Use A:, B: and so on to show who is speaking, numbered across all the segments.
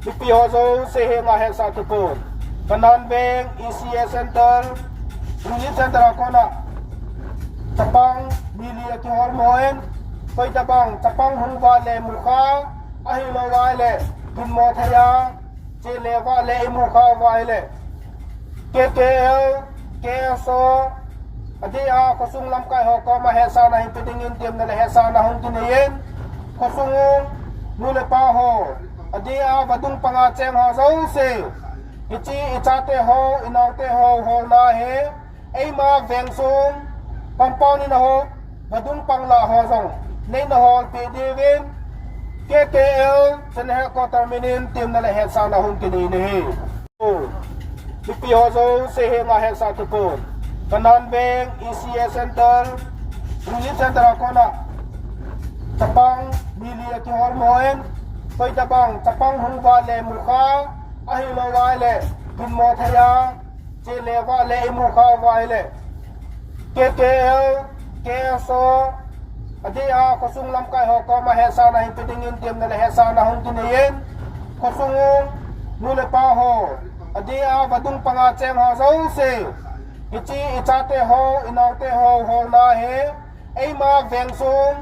A: Ipihozo sehenga hesa tupon kanan beng ECA Center Unit Center akona tapang bili ki hormoen koi tapang hungwa le mukha ahilo wale kinmo thaya chele wale mukha wale KKL KSO adia kosung lam kai ho ko ma hesa na hipitingin tim na hesa na hung tinayen kosung nule pa ho adia badung pangacheng ho zo se ichi ichate ho inaute ho na he ei ma vengsung pamponi na ho badung pangla ho zong nei na ho pdwin KKL senhe ko terminin tim na hesa na hung tinini he Ipihozo sehenga hesa tupon kanan beng ECA Center Unit Center akona tapang bili ki hormoen koi tapang hungwa le mukha ahilo wale kinmo thaya chele wale mukha wale KKL KSO adia kosung lam kai ho ko ma hesa na hipitingin tim na hesa na hung tinayen kosung nule pa ho adia badung pangacheng ho zo se ichi ichate ho inaute ho na he ei ma vengsung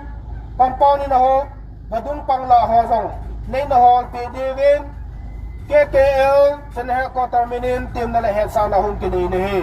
A: pamponi na ho badung pangla ho zong nei na ho pdwin KKL senhe ko terminin tim na hesa na hung kinini he